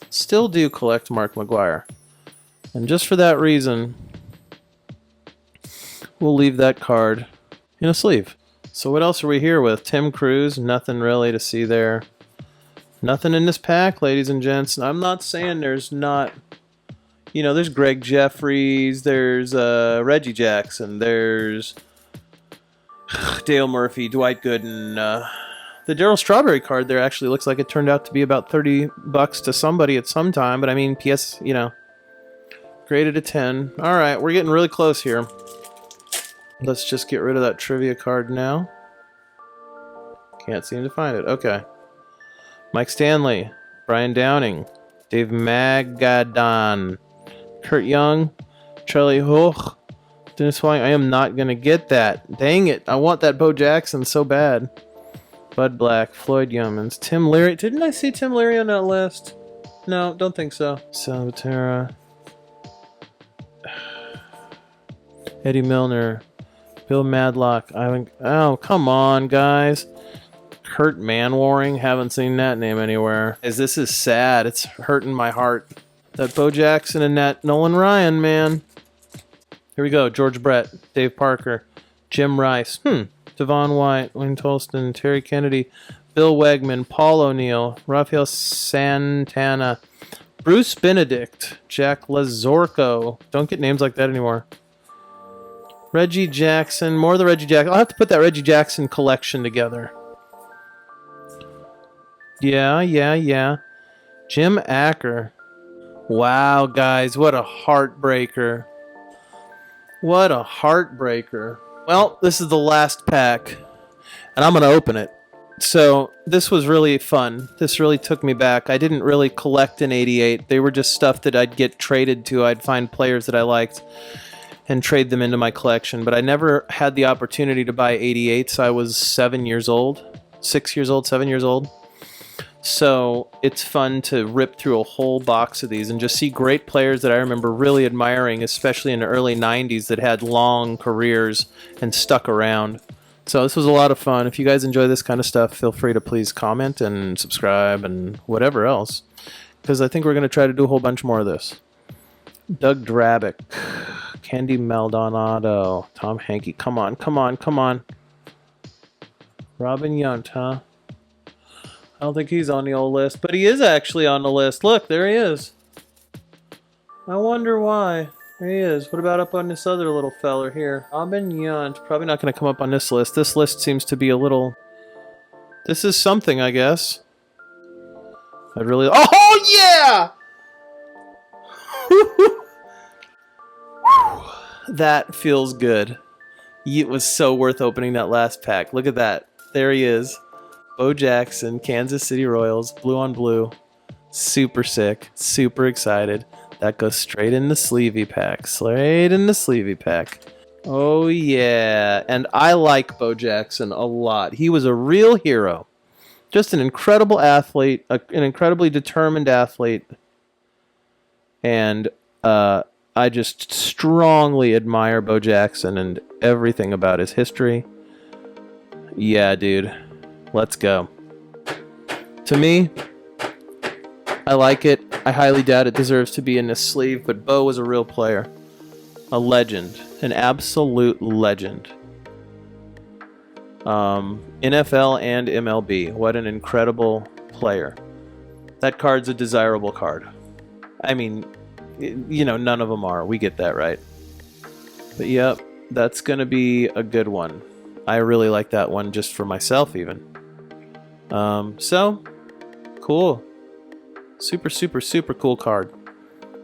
still do collect Mark McGwire. And just for that reason, we'll leave that card in a sleeve. So what else are we here with? Tim Cruz, nothing really to see there. Nothing in this pack, ladies and gents. I'm not saying there's not, You know, there's Greg Jeffries, there's Reggie Jackson, there's Dale Murphy, Dwight Gooden. The Darryl Strawberry card there actually looks like it turned out to be about $30 to somebody at some time, but I mean, PS, you know, graded a 10. All right, we're getting really close here. Let's just get rid of that trivia card now. Can't seem to find it. Okay. Mike Stanley, Brian Downing, Dave Magadon, Kurt Young, Charlie Hoch, Dennis White. I am not going to get that. Dang it. I want that Bo Jackson so bad. Bud Black, Floyd Youmans, Tim Leary. Didn't I see Tim Leary on that list? No, don't think so. Salvatierra, Eddie Milner, Bill Madlock. Oh, come on, guys. Kurt Manwaring. Haven't seen that name anywhere. This is sad. It's hurting my heart. That Bo Jackson and that Nolan Ryan, man. Here we go. George Brett, Dave Parker, Jim Rice. Devon White, Wayne Tolston, Terry Kennedy, Bill Wegman, Paul O'Neill, Rafael Santana, Bruce Benedict, Jack Lazorco. Don't get names like that anymore. Reggie Jackson. More of the Reggie Jackson. I'll have to put that Reggie Jackson collection together. Yeah. Jim Acker. Wow, guys. What a heartbreaker. What a heartbreaker. Well, this is the last pack, and I'm going to open it. So this was really fun. This really took me back. I didn't really collect in 88. They were just stuff that I'd get traded to. I'd find players that I liked and trade them into my collection. But I never had the opportunity to buy 88s. I was 7 years old. So it's fun to rip through a whole box of these and just see great players that I remember really admiring, especially in the early 90s that had long careers and stuck around. So this was a lot of fun. If you guys enjoy this kind of stuff, feel free to please comment and subscribe and whatever else, because I think we're going to try to do a whole bunch more of this. Doug Drabick, Candy Maldonado, Tom Hankey. Come on. Robin Yount, huh? I don't think he's on the old list, but he is actually on the list. Look, there he is. I wonder why. There he is. What about up on this other little feller here? Robin Yount. Probably not going to come up on this list. This list seems to be a little... This is something, I guess. I'd really... Oh, yeah! That feels good. It was so worth opening that last pack. Look at that. There he is. Bo Jackson, Kansas City Royals, blue on blue. Super sick. Super excited. That goes straight in the sleevey pack. Oh, yeah. And I like Bo Jackson a lot. He was a real hero. Just an incredible athlete, an incredibly determined athlete. And I just strongly admire Bo Jackson and everything about his history. Yeah, dude. Let's go. To me, I like it. I highly doubt it deserves to be in this sleeve, but Bo was a real player. A legend. An absolute legend. NFL and MLB. What an incredible player. That card's a desirable card. I mean, you know, none of them are. We get that, right? But yep, that's going to be a good one. I really like that one just for myself even. So, cool. Super cool card.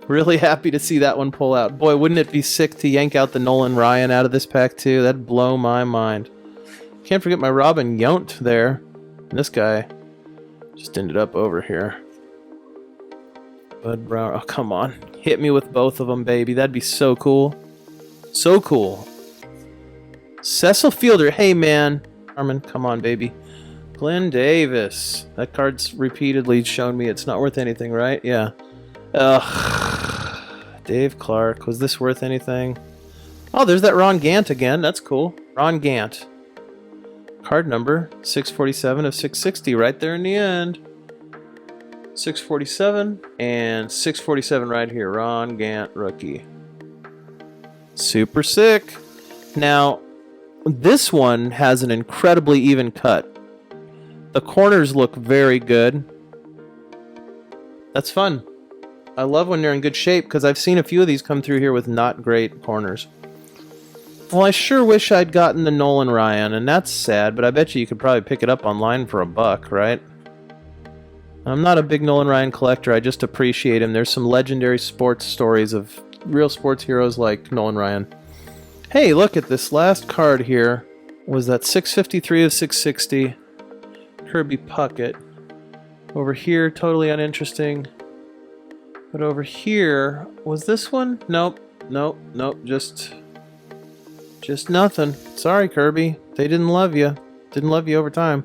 Really happy to see that one pull out. Boy, wouldn't it be sick to yank out the Nolan Ryan out of this pack too? That'd blow my mind. Can't forget my Robin Yount there. And this guy just ended up over here. Bud Brown. Oh, come on. Hit me with both of them, baby. That'd be so cool. So cool. Cecil Fielder. Hey, man. Armin, come on, baby. Glenn Davis. That card's repeatedly shown me it's not worth anything, right? Yeah. Ugh. Dave Clark. Was this worth anything? Oh, there's that Ron Gant again. That's cool. Ron Gant. Card number 647 of 660 right there in the end. 647 and 647 right here. Ron Gant rookie. Super sick. Now, this one has an incredibly even cut. The corners look very good. That's fun. I love when they're in good shape because I've seen a few of these come through here with not great corners. Well, I sure wish I'd gotten the Nolan Ryan, and that's sad, but I bet you could probably pick it up online for $1, right? I'm not a big Nolan Ryan collector, I just appreciate him. There's some legendary sports stories of real sports heroes like Nolan Ryan. Hey, look at this last card here. Was that 653 of 660? Kirby Puckett. Over here, totally uninteresting. But over here, was this one? Nope, nope, nope, just nothing. Sorry, Kirby. They didn't love you. Didn't love you over time.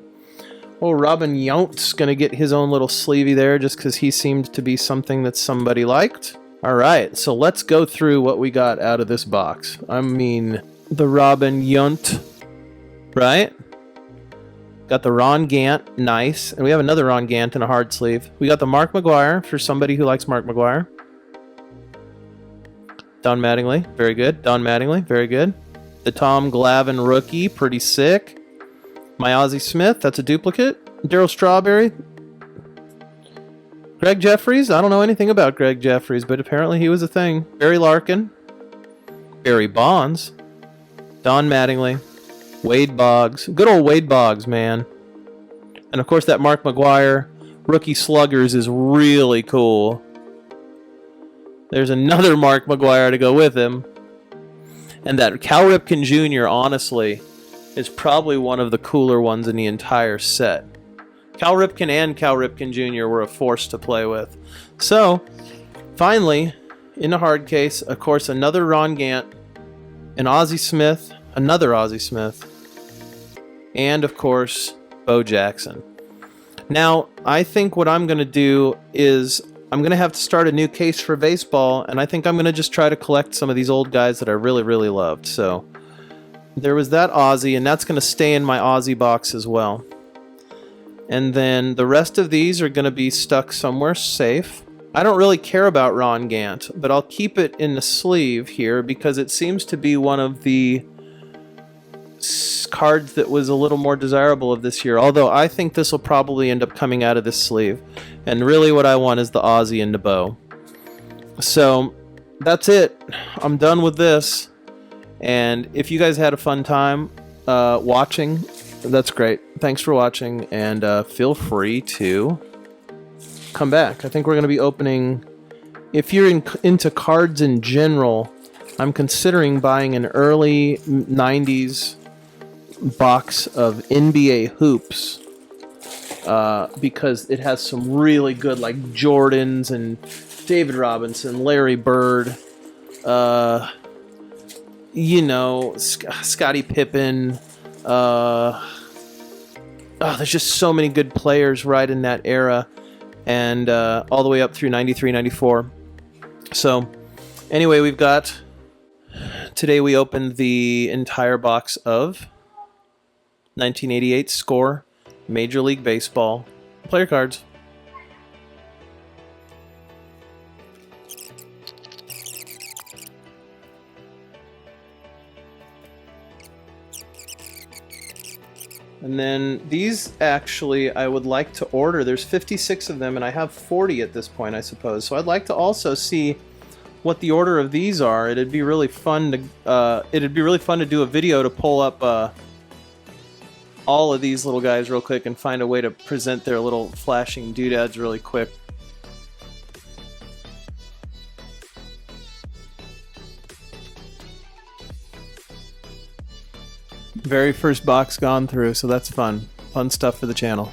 Oh, Robin Yount's gonna get his own little sleevey there just because he seemed to be something that somebody liked. Alright, so let's go through what we got out of this box. I mean, the Robin Yount, right? Got the Ron Gant, nice. And we have another Ron Gant in a hard sleeve. We got the Mark McGwire for somebody who likes Mark McGwire. Don Mattingly, very good. Don Mattingly, very good. The Tom Glavine Rookie, pretty sick. My Ozzie Smith, that's a duplicate. Darryl Strawberry. Greg Jeffries, I don't know anything about Greg Jeffries, but apparently he was a thing. Barry Larkin. Barry Bonds. Don Mattingly. Wade Boggs. Good old Wade Boggs, man. And of course that Mark McGwire Rookie Sluggers is really cool. There's another Mark McGwire to go with him. And that Cal Ripken Jr., honestly, is probably one of the cooler ones in the entire set. Cal Ripken and Cal Ripken Jr. were a force to play with. So, finally, in the hard case, of course, another Ron Gant, an Ozzie Smith, another Ozzie Smith, and, of course, Bo Jackson. Now, I think what I'm going to do is I'm going to have to start a new case for baseball, and I think I'm going to just try to collect some of these old guys that I really, really loved. So, there was that Ozzie, and that's going to stay in my Ozzie box as well. And then the rest of these are going to be stuck somewhere safe. I don't really care about Ron Gant, but I'll keep it in the sleeve here because it seems to be one of the cards that was a little more desirable of this year. Although I think this will probably end up coming out of this sleeve. And really what I want is the Ozzie and the Bo. So that's it. I'm done with this. And if you guys had a fun time watching, that's great. Thanks for watching, and feel free to come back. I think we're going to be opening... If you're into cards in general, I'm considering buying an early 90s box of NBA hoops because it has some really good, like, Jordans and David Robinson, Larry Bird, you know, Scottie Pippen. There's just so many good players right in that era, and all the way up through 93, 94. So, anyway, we've got... Today we opened the entire box of 1988 Score Major League Baseball player cards. And then these, actually, I would like to order. There's 56 of them, and I have 40 at this point, I suppose. So I'd like to also see what the order of these are. It'd be really fun to do a video to pull up all of these little guys real quick and find a way to present their little flashing doodads really quick. Very first box gone through, so that's fun. Fun stuff for the channel.